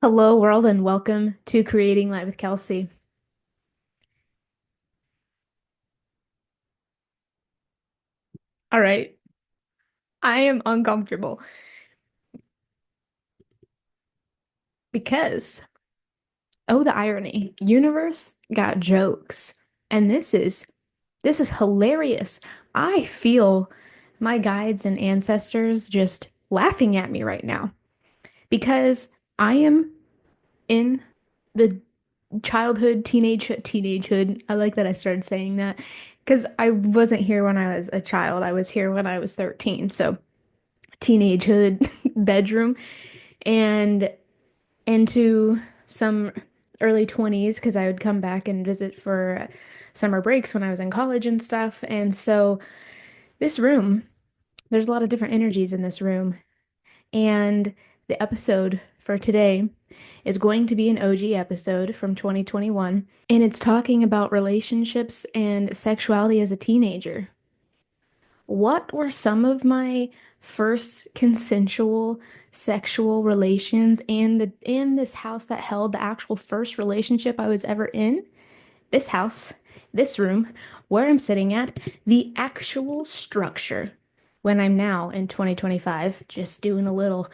Hello, world, and welcome to Creating Light with Kelsey. All right, I am uncomfortable because, oh, the irony. Universe got jokes, and this is hilarious. I feel my guides and ancestors just laughing at me right now because I am in the teenagehood. I like that I started saying that because I wasn't here when I was a child. I was here when I was 13. So teenagehood bedroom and into some early 20s because I would come back and visit for summer breaks when I was in college and stuff. And so this room, there's a lot of different energies in this room. And the episode for today is going to be an OG episode from 2021. And it's talking about relationships and sexuality as a teenager. What were some of my first consensual sexual relations and the in this house that held the actual first relationship I was ever in? This house, this room, where I'm sitting at, the actual structure. When I'm now in 2025, just doing a little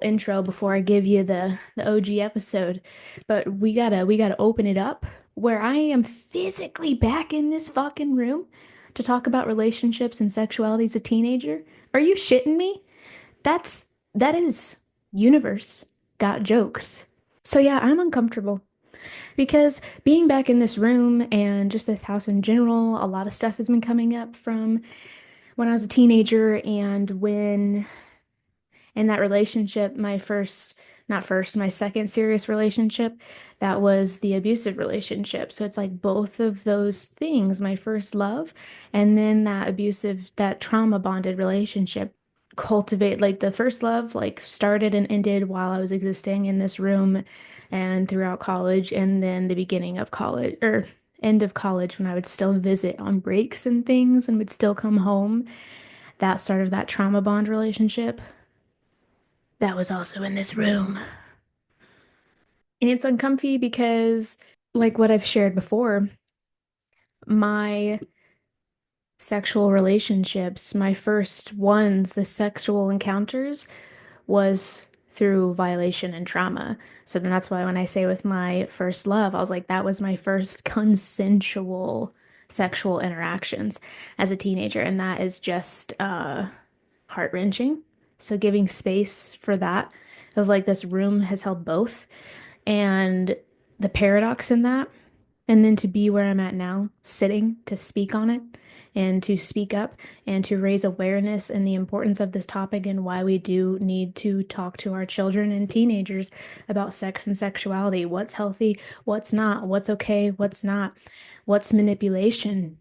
intro before I give you the OG episode. But we gotta open it up where I am physically back in this fucking room to talk about relationships and sexuality as a teenager. Are you shitting me? That is universe got jokes. So yeah, I'm uncomfortable. Because being back in this room and just this house in general, a lot of stuff has been coming up from when I was a teenager and when in that relationship, not first, my second serious relationship, that was the abusive relationship. So it's like both of those things, my first love and then that trauma bonded relationship cultivate like the first love like started and ended while I was existing in this room and throughout college and then the beginning of college or end of college when I would still visit on breaks and things and would still come home. That started that trauma bond relationship that was also in this room. And it's uncomfy because, like what I've shared before, my sexual relationships, my first ones, the sexual encounters, was through violation and trauma. So then that's why when I say with my first love, I was like, that was my first consensual sexual interactions as a teenager. And that is just heart-wrenching. So giving space for that of like this room has held both and the paradox in that, and then to be where I'm at now, sitting to speak on it and to speak up and to raise awareness and the importance of this topic and why we do need to talk to our children and teenagers about sex and sexuality. What's healthy, what's not, what's okay, what's not, what's manipulation.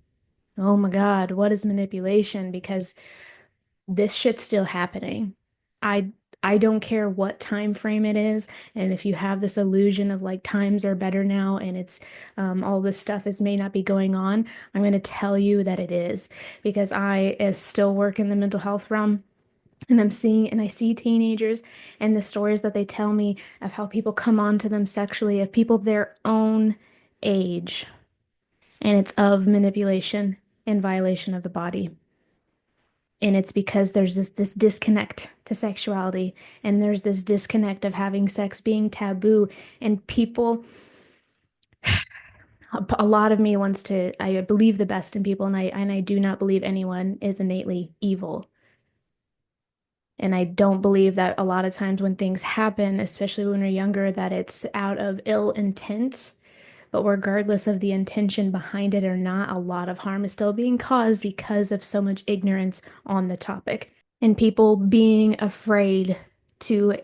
Oh my God, what is manipulation? Because this shit's still happening. I I don't care what time frame it is, and if you have this illusion of like times are better now and it's all this stuff is may not be going on, I'm going to tell you that it is because I still work in the mental health realm. And I'm seeing, and I see teenagers and the stories that they tell me of how people come on to them sexually, of people their own age, and it's of manipulation and violation of the body. And it's because there's this disconnect to sexuality, and there's this disconnect of having sex being taboo. And people, a lot of me wants to, I believe the best in people, and I do not believe anyone is innately evil. And I don't believe that a lot of times when things happen, especially when we're younger, that it's out of ill intent. But regardless of the intention behind it or not, a lot of harm is still being caused because of so much ignorance on the topic. And people being to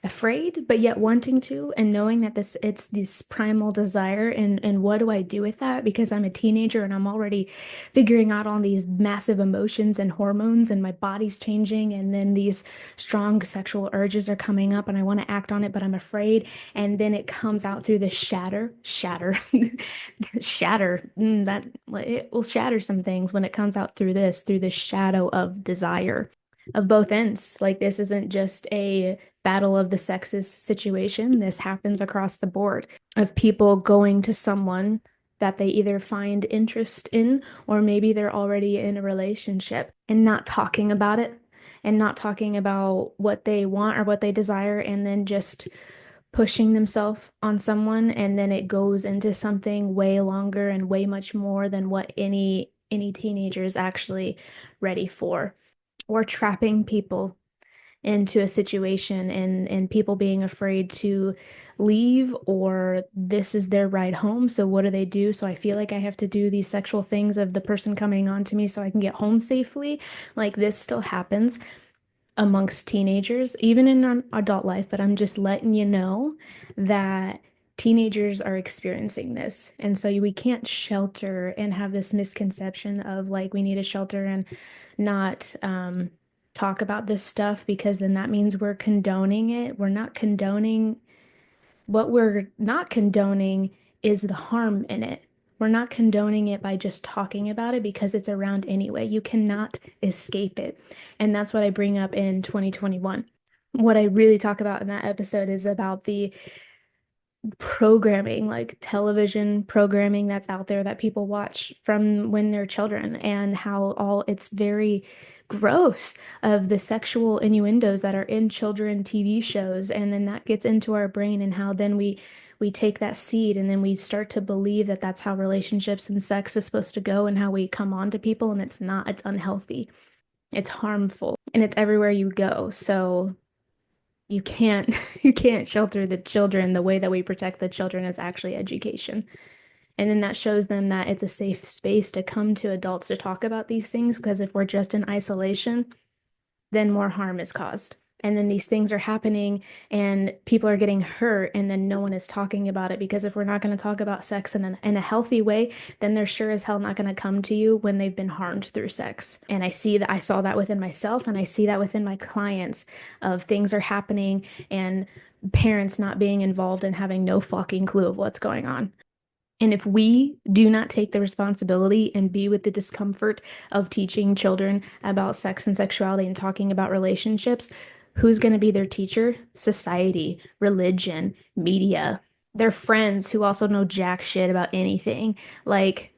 afraid but yet wanting to and knowing that it's this primal desire and what do I do with that because I'm a teenager and I'm already figuring out all these massive emotions and hormones and my body's changing and then these strong sexual urges are coming up and I want to act on it but I'm afraid and then it comes out through the shatter shatter that it will shatter some things when it comes out through this shadow of desire. of both ends. Like this isn't just a battle of the sexes situation. This happens across the board of people going to someone that they either find interest in or maybe they're already in a relationship and not talking about it and not talking about what they want or what they desire and then just pushing themselves on someone and then it goes into something way longer and way much more than what any teenager is actually ready for or trapping people into a situation and people being afraid to leave or this is their ride home. So what do they do? So I feel like I have to do these sexual things of the person coming on to me so I can get home safely. Like this still happens amongst teenagers, even in an adult life, but I'm just letting you know that teenagers are experiencing this. And so we can't shelter and have this misconception of like we need a shelter and not talk about this stuff because then that means we're condoning it. We're not condoning what we're not condoning is the harm in it. We're not condoning it by just talking about it because it's around anyway. You cannot escape it. And that's what I bring up in 2021. What I really talk about in that episode is about the programming, like television programming that's out there that people watch from when they're children, and how all it's very gross of the sexual innuendos that are in children TV shows, and then that gets into our brain, and how then we take that seed and then we start to believe that that's how relationships and sex is supposed to go, and how we come on to people, and it's not, it's unhealthy, it's harmful, and it's everywhere you go. So you can't you can't shelter the children. The way that we protect the children is actually education. And then that shows them that it's a safe space to come to adults to talk about these things, because if we're just in isolation, then more harm is caused. And then these things are happening and people are getting hurt, and then no one is talking about it. Because if we're not going to talk about sex in a healthy way, then they're sure as hell not going to come to you when they've been harmed through sex. And I see that, I saw that within myself and I see that within my clients of things are happening and parents not being involved and having no fucking clue of what's going on. And if we do not take the responsibility and be with the discomfort of teaching children about sex and sexuality and talking about relationships, who's going to be their teacher? Society, religion, media, their friends who also know jack shit about anything. Like,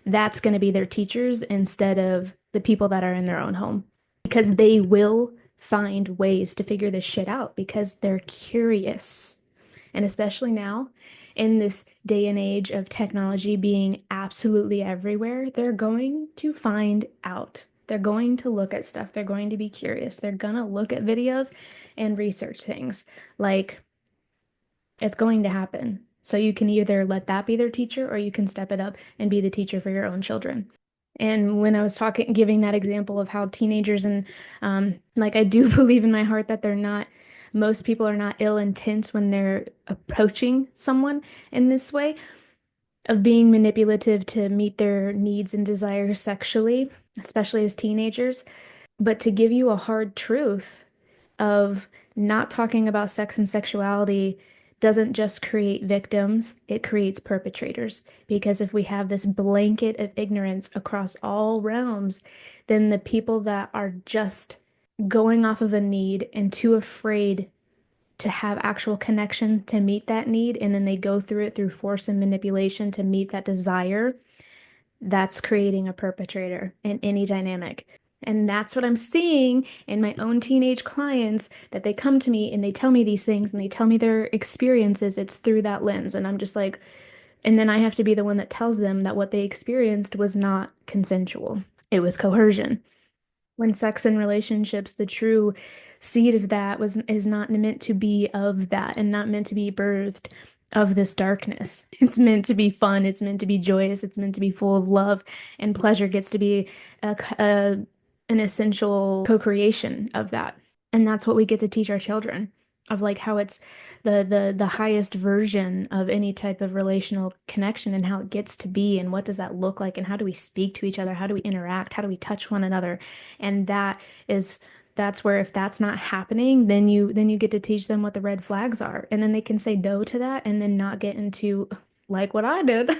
that's going to be their teachers instead of the people that are in their own home, because they will find ways to figure this shit out because they're curious. And especially now, in this day and age of technology being absolutely everywhere, they're going to find out. They're going to look at stuff. They're going to be curious. They're going to look at videos and research things. Like, it's going to happen. So you can either let that be their teacher or you can step it up and be the teacher for your own children. And when I was talking, giving that example of how teenagers and like I do believe in my heart that they're not, most people are not ill intent when they're approaching someone in this way of being manipulative to meet their needs and desires sexually, especially as teenagers. But to give you a hard truth of not talking about sex and sexuality doesn't just create victims, it creates perpetrators. Because if we have this blanket of ignorance across all realms, then the people that are just going off of a need and too afraid to have actual connection to meet that need, and then they go through it through force and manipulation to meet that desire, that's creating a perpetrator in any dynamic. And that's what I'm seeing in my own teenage clients, that they come to me and they tell me these things and they tell me their experiences. It's through that lens. And I'm just like, and then I have to be the one that tells them that what they experienced was not consensual. It was coercion. When sex and relationships, the true seed of that was is not meant to be of that and not meant to be birthed of this darkness. It's meant to be fun, it's meant to be joyous, it's meant to be full of love, and pleasure gets to be an essential co-creation of that. And that's what we get to teach our children, of like how it's the highest version of any type of relational connection, and how it gets to be, and what does that look like, and how do we speak to each other, how do we interact, how do we touch one another. And is that's where, if that's not happening, then you get to teach them what the red flags are, and then they can say no to that and then not get into, like what I did,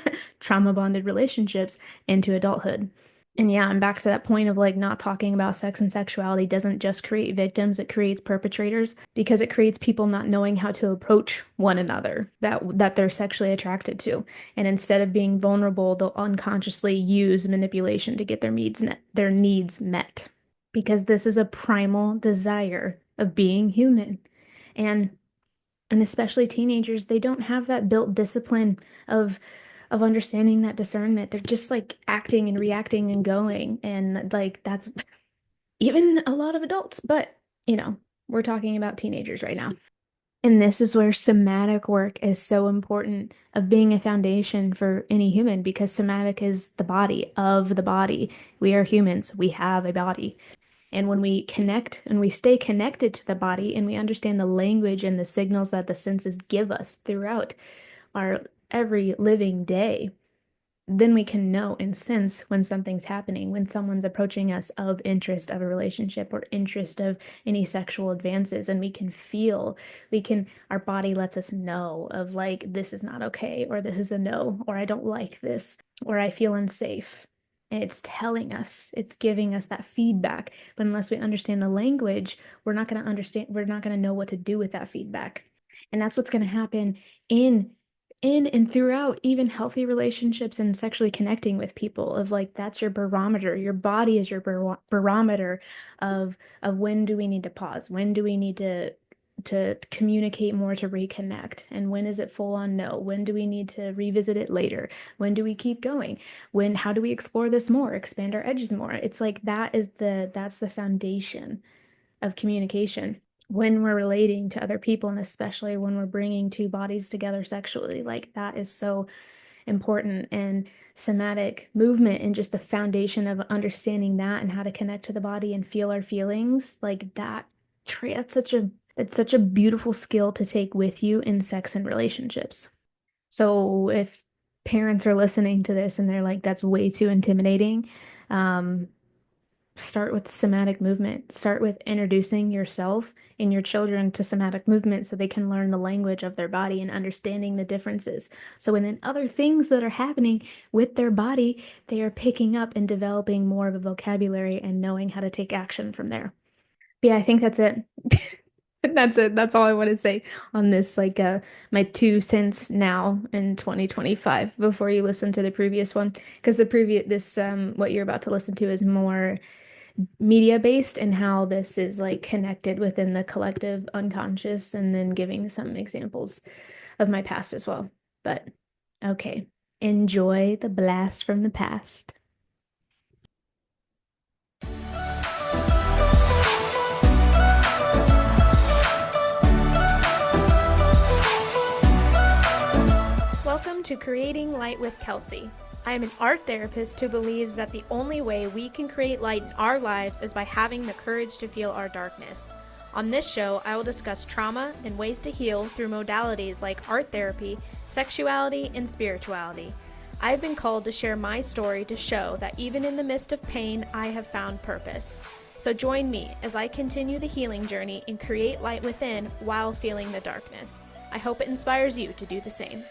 trauma bonded relationships into adulthood. And yeah, I'm back to that point of like not talking about sex and sexuality doesn't just create victims, it creates perpetrators because it creates people not knowing how to approach one another that they're sexually attracted to. And instead of being vulnerable, they'll unconsciously use manipulation to get their needs met. Because this is a primal desire of being human. And and especially teenagers, they don't have that built discipline of understanding that discernment. They're just like acting and reacting and going. And like that's even a lot of adults, but you know, we're talking about teenagers right now. And this is where somatic work is so important of being a foundation for any human because somatic is the body of the body. We are humans. We have a body. And when we connect and we stay connected to the body and we understand the language and the signals that the senses give us throughout our every living day, then we can know and sense when something's happening, when someone's approaching us of interest of a relationship or interest of any sexual advances, and we can feel, our body lets us know of like, this is not okay, or this is a no, or I don't like this, or I feel unsafe. And it's telling us, it's giving us that feedback. But unless we understand the language, we're not going to know what to do with that feedback. And that's what's going to happen in and throughout even healthy relationships and sexually connecting with people of like that's your barometer. Your body is your barometer of when do we need to pause, when do we need to communicate more to reconnect, and when is it full on no, when do we need to revisit it later, when do we keep going, when how do we explore this more, expand our edges more. It's like that's the foundation of communication when we're relating to other people, and especially when we're bringing two bodies together sexually. Like that is so important. And somatic movement and just the foundation of understanding that and how to connect to the body and feel our feelings, like that's such a beautiful skill to take with you in sex and relationships. So if parents are listening to this and they're like, that's way too intimidating, um, start with somatic movement. Start with introducing yourself and your children to somatic movement so they can learn the language of their body and understanding the differences. So when then other things that are happening with their body, they are picking up and developing more of a vocabulary and knowing how to take action from there. But yeah, I think that's it. That's it. That's all I want to say on this, like my 2 cents now in 2025 before you listen to the previous one. Because the previous this what you're about to listen to is more media based and how this is like connected within the collective unconscious and then giving some examples of my past as well. But okay, enjoy the blast from the past. Welcome to Creating Light with Kelsey. I am an art therapist who believes that the only way we can create light in our lives is by having the courage to feel our darkness. On this show, I will discuss trauma and ways to heal through modalities like art therapy, sexuality, and spirituality. I've been called to share my story to show that even in the midst of pain, I have found purpose. So join me as I continue the healing journey and create light within while feeling the darkness. I hope it inspires you to do the same.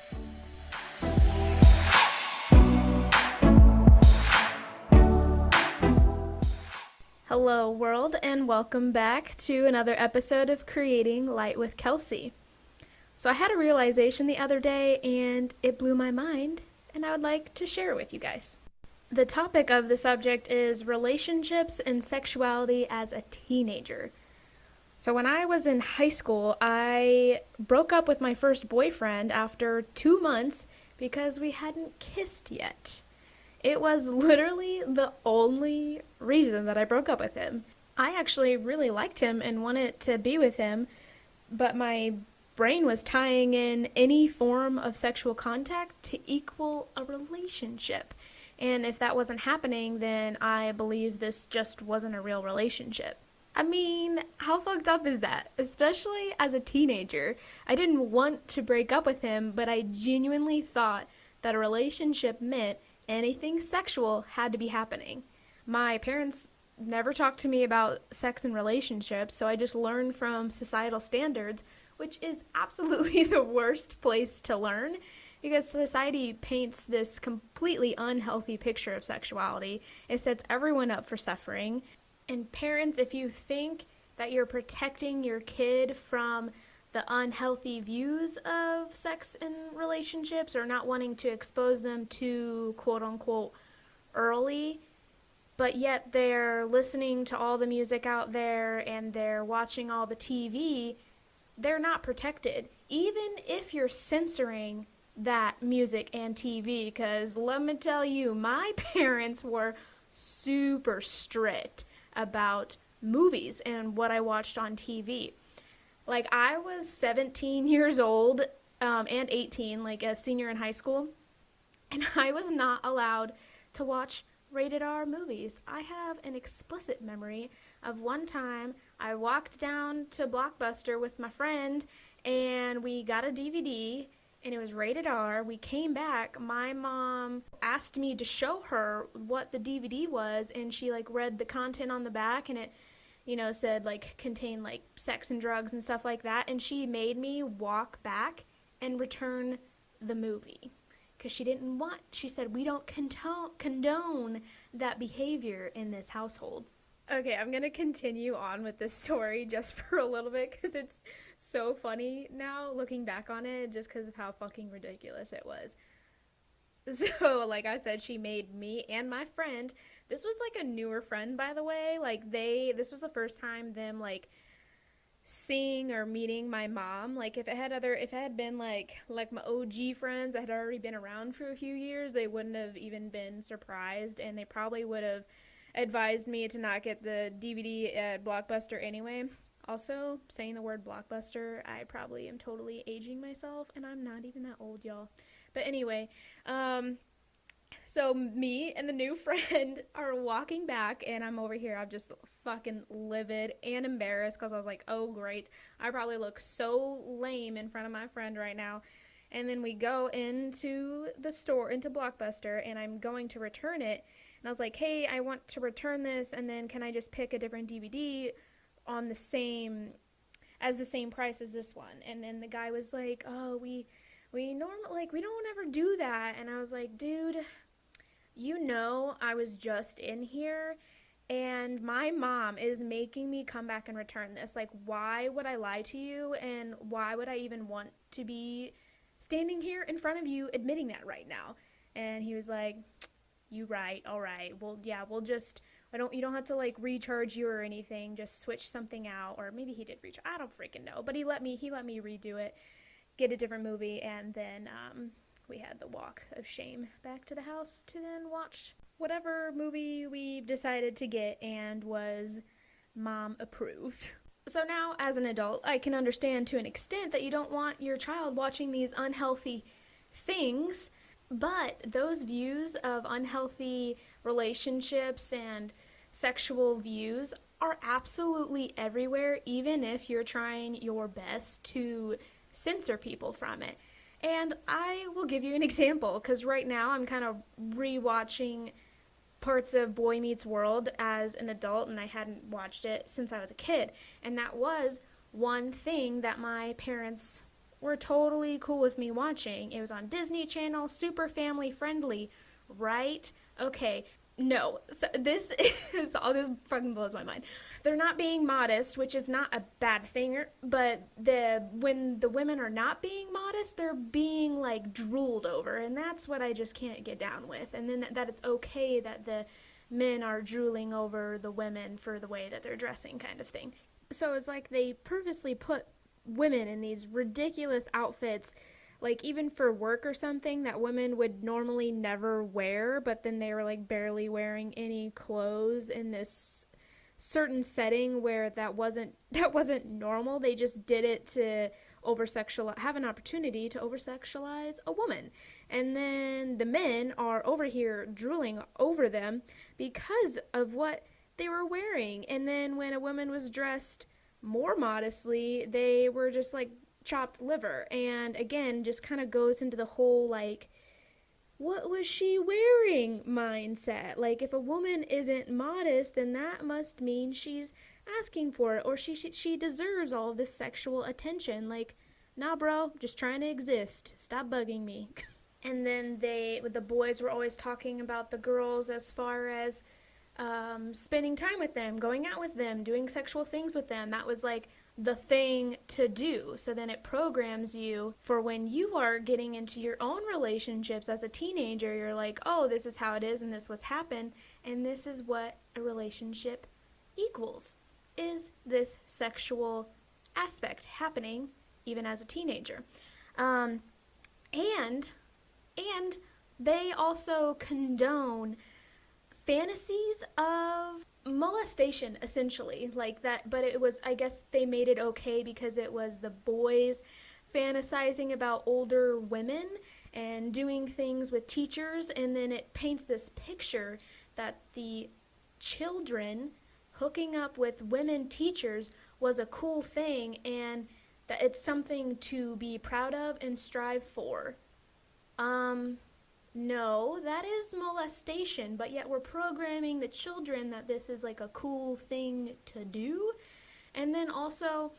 Hello, world, and welcome back to another episode of Creating Light with Kelsey. So I had a realization the other day, and it blew my mind, and I would like to share it with you guys. The topic of the subject is relationships and sexuality as a teenager. So when I was in high school, I broke up with my first boyfriend after 2 months because we hadn't kissed yet. It was literally the only reason that I broke up with him. I actually really liked him and wanted to be with him, but my brain was tying in any form of sexual contact to equal a relationship. And if that wasn't happening, then I believed this just wasn't a real relationship. I mean, how fucked up is that? Especially as a teenager. I didn't want to break up with him, but I genuinely thought that a relationship meant anything sexual had to be happening. My parents never talked to me about sex and relationships, so I just learned from societal standards, which is absolutely the worst place to learn Because society paints this completely unhealthy picture of sexuality. It sets everyone up for suffering. And parents, if you think that you're protecting your kid from the unhealthy views of sex in relationships or not wanting to expose them to quote unquote early, but yet they're listening to all the music out there and they're watching all the TV, they're not protected. Even if you're censoring that music and TV, because let me tell you, my parents were super strict about movies and what I watched on TV. Like, I was 17 years old and 18, like a senior in high school, and I was not allowed to watch rated R movies. I have an explicit memory of one time I walked down to Blockbuster with my friend and we got a DVD and it was rated R. We came back. My mom asked me to show her what the DVD was, and she like read the content on the back, and it said like contain like sex and drugs and stuff like that, and she made me walk back and return the movie because she didn't want, she said, we don't condone that behavior in this household. Okay, I'm gonna continue on with this story just for a little bit because it's so funny now looking back on it, just because of how fucking ridiculous it was. So, like I said, she made me and my friend. This was like a newer friend, by the way. This was the first time them like seeing or meeting my mom. Like if it had been like my OG friends that had already been around for a few years, they wouldn't have even been surprised, and they probably would have advised me to not get the DVD at Blockbuster anyway. Also, saying the word Blockbuster, I probably am totally aging myself, and I'm not even that old, y'all. But anyway, so me and the new friend are walking back, and I'm over here. I'm just fucking livid and embarrassed because I was like, oh, great. I probably look so lame in front of my friend right now. And then we go into the store, into Blockbuster, and I'm going to return it. And I was like, hey, I want to return this, and then can I just pick a different DVD on the same price as this one? And then the guy was like, oh, we normally, like, we don't ever do that. And I was like, dude, I was just in here and my mom is making me come back and return this. Like, why would I lie to you? And why would I even want to be standing here in front of you admitting that right now? And he was like, you right, all right. Well, yeah, you don't have to like recharge you or anything. Just switch something out. Or maybe he did recharge. I don't freaking know. But he let me redo it, get a different movie, and then we had the walk of shame back to the house to then watch whatever movie we decided to get and was mom approved. So now, as an adult, I can understand to an extent that you don't want your child watching these unhealthy things, but those views of unhealthy relationships and sexual views are absolutely everywhere, even if you're trying your best to censor people from it. And I will give you an example because right now I'm kind of rewatching parts of Boy Meets World as an adult, and I hadn't watched it since I was a kid. And that was one thing that my parents were totally cool with me watching. It was on Disney Channel, super family friendly, right? Okay, no. So this is all, this fucking blows my mind. They're not being modest, which is not a bad thing, but when the women are not being modest, they're being like drooled over, and that's what I just can't get down with. And then that it's okay that the men are drooling over the women for the way that they're dressing, kind of thing. So it's like they purposely put women in these ridiculous outfits, like even for work or something that women would normally never wear, but then they were like barely wearing any clothes in this certain setting where that wasn't normal. They just did it to have an opportunity to over sexualize a woman. And then the men are over here drooling over them because of what they were wearing. And then when a woman was dressed more modestly, they were just like chopped liver. And again, just kind of goes into the whole like, what was she wearing mindset. Like, if a woman isn't modest, then that must mean she's asking for it, or she deserves all of this sexual attention. Like, nah, bro, just trying to exist. Stop bugging me. And then the boys were always talking about the girls as far as spending time with them, going out with them, doing sexual things with them. That was like the thing to do. So then it programs you for when you are getting into your own relationships as a teenager. You're like, oh, this is how it is, and this what's happened, and this is what a relationship equals. Is this sexual aspect happening even as a teenager? Um, and and they also condone fantasies of molestation, essentially, like that. But it was, I guess they made it okay because it was the boys fantasizing about older women and doing things with teachers, and then it paints this picture that the children hooking up with women teachers was a cool thing, and that it's something to be proud of and strive for. um no, that is molestation, but yet we're programming the children that this is like a cool thing to do. And then also,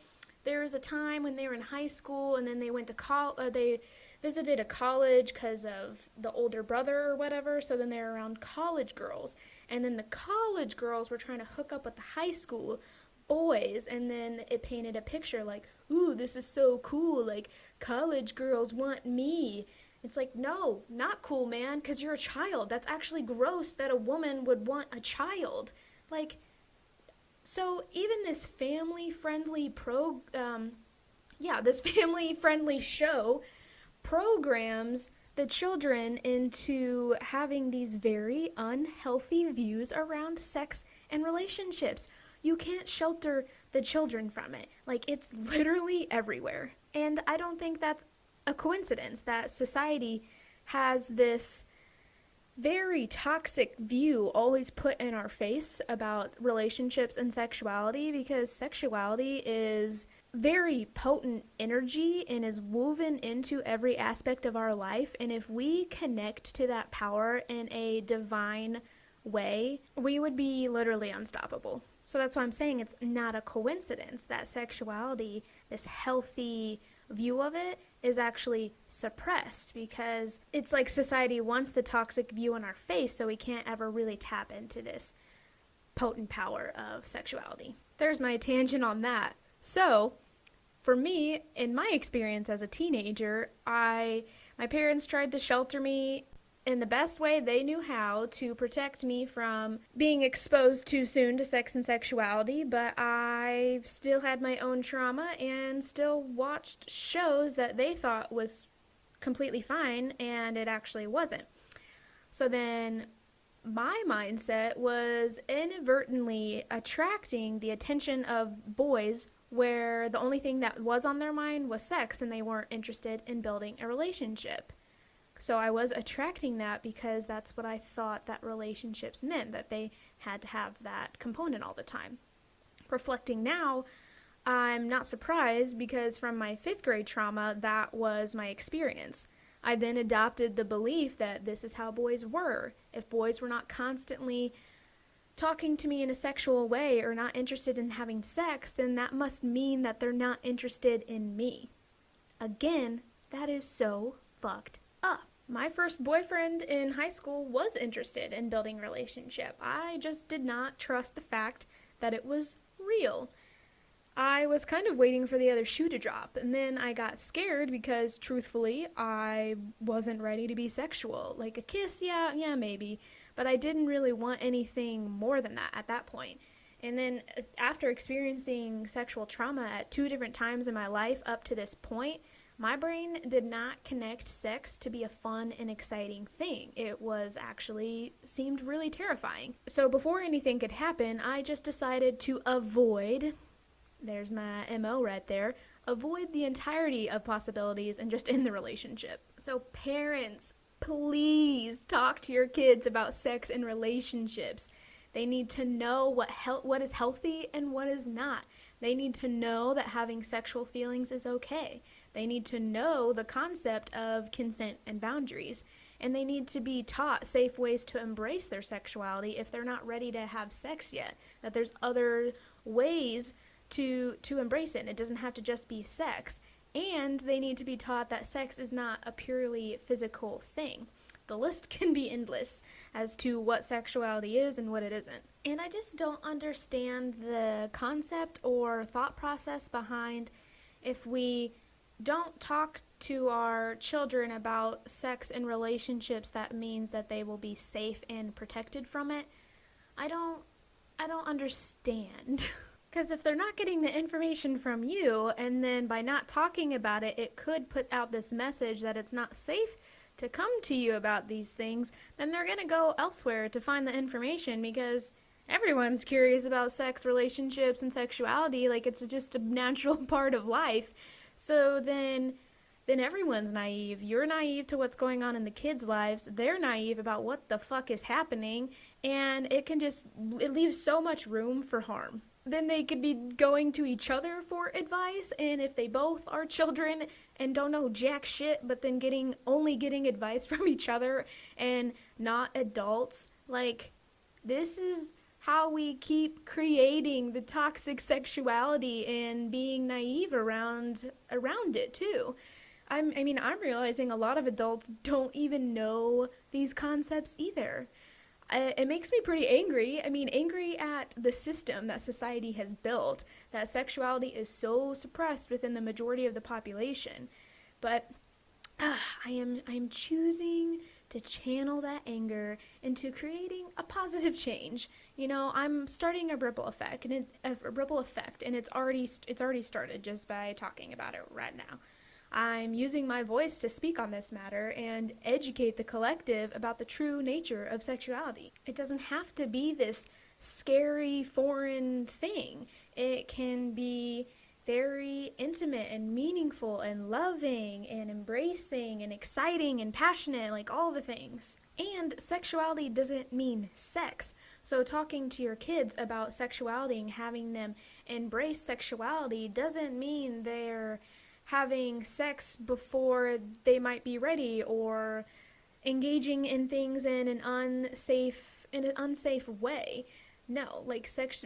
there was a time when they were in high school, and then they went to they visited a college because of the older brother or whatever. So then they were around college girls, and then the college girls were trying to hook up with the high school boys, and then it painted a picture like, ooh, this is so cool, like college girls want me. It's like, no, not cool, man, because you're a child. That's actually gross that a woman would want a child. Like, so even this this family friendly show programs the children into having these very unhealthy views around sex and relationships. You can't shelter the children from it. Like, it's literally everywhere. And I don't think that's a coincidence that society has this very toxic view always put in our face about relationships and sexuality, because sexuality is very potent energy and is woven into every aspect of our life. And if we connect to that power in a divine way, we would be literally unstoppable. So that's why I'm saying it's not a coincidence that sexuality, this healthy view of it, is actually suppressed, because it's like society wants the toxic view in our face, so we can't ever really tap into this potent power of sexuality. There's my tangent on that. So, for me, in my experience as a teenager, my parents tried to shelter me in the best way they knew how to protect me from being exposed too soon to sex and sexuality, but I still had my own trauma and still watched shows that they thought was completely fine, and it actually wasn't. So then my mindset was inadvertently attracting the attention of boys where the only thing that was on their mind was sex, and they weren't interested in building a relationship. So I was attracting that because that's what I thought that relationships meant, that they had to have that component all the time. Reflecting now, I'm not surprised, because from my 5th grade trauma, that was my experience. I then adopted the belief that this is how boys were. If boys were not constantly talking to me in a sexual way or not interested in having sex, then that must mean that they're not interested in me. Again, that is so fucked up. My first boyfriend in high school was interested in building a relationship. I just did not trust the fact that it was real. I was kind of waiting for the other shoe to drop, and then I got scared because, truthfully, I wasn't ready to be sexual. Like a kiss, yeah, maybe, but I didn't really want anything more than that at that point. And then after experiencing sexual trauma at 2 different times in my life up to this point, my brain did not connect sex to be a fun and exciting thing. It was actually seemed really terrifying. So before anything could happen, I just decided to avoid, there's my MO right there, avoid the entirety of possibilities and just end the relationship. So parents, please talk to your kids about sex and relationships. They need to know what is healthy and what is not. They need to know that having sexual feelings is okay. They need to know the concept of consent and boundaries. And they need to be taught safe ways to embrace their sexuality if they're not ready to have sex yet. That there's other ways to embrace it. And it doesn't have to just be sex. And they need to be taught that sex is not a purely physical thing. The list can be endless as to what sexuality is and what it isn't. And I just don't understand the concept or thought process behind if we don't talk to our children about sex and relationships, that means that they will be safe and protected from it. I don't understand. Because if they're not getting the information from you, and then by not talking about it, it could put out this message that it's not safe to come to you about these things, then they're going to go elsewhere to find the information, because everyone's curious about sex, relationships, and sexuality. Like, it's just a natural part of life. So then everyone's naive. You're naive to what's going on in the kids' lives. They're naive about what the fuck is happening, and it leaves so much room for harm. Then they could be going to each other for advice, and if they both are children and don't know jack shit, but then only getting advice from each other and not adults, like, this is how we keep creating the toxic sexuality and being naive around it too. I'm realizing a lot of adults don't even know these concepts either. It makes me pretty angry. Angry at the system that society has built, that sexuality is so suppressed within the majority of the population. But I am choosing to channel that anger into creating a positive change. I'm starting a ripple effect, and it's already started just by talking about it right now. I'm using my voice to speak on this matter and educate the collective about the true nature of sexuality. It doesn't have to be this scary, foreign thing. It can be very intimate and meaningful and loving and embracing and exciting and passionate, like all the things. And sexuality doesn't mean sex. So talking to your kids about sexuality and having them embrace sexuality doesn't mean they're having sex before they might be ready, or engaging in things in an unsafe way. No,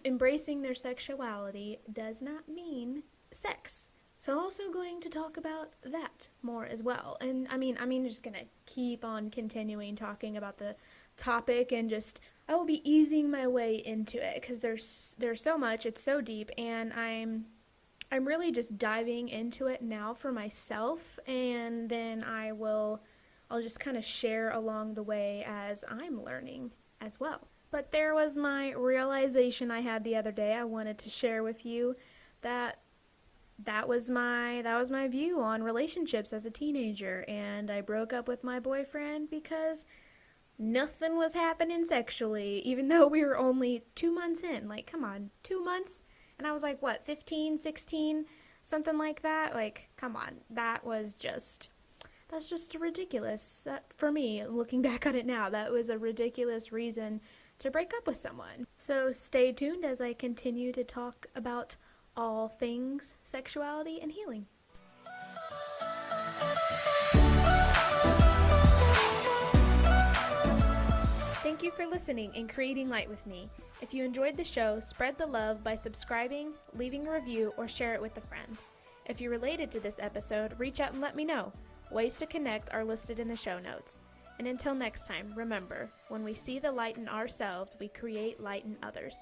embracing their sexuality does not mean sex. So I'm also going to talk about that more as well. And I'm just gonna keep on continuing talking about the topic, and I will be easing my way into it, because there's so much, it's so deep, and I'm really just diving into it now for myself, and then I'll just kind of share along the way as I'm learning as well. But there was my realization I had the other day I wanted to share with you, that was my view on relationships as a teenager, and I broke up with my boyfriend because nothing was happening sexually, even though we were only 2 months in. Like, come on, 2 months? And I was like, what, 15, 16, something like that? Like, come on, that's just ridiculous. That, for me, looking back on it now, that was a ridiculous reason to break up with someone. So stay tuned as I continue to talk about all things sexuality and healing. Thank you for listening and creating light with me. If you enjoyed the show, spread the love by subscribing, leaving a review, or share it with a friend. If you related to this episode, reach out and let me know. Ways to connect are listed in the show notes. And until next time, remember, when we see the light in ourselves, we create light in others.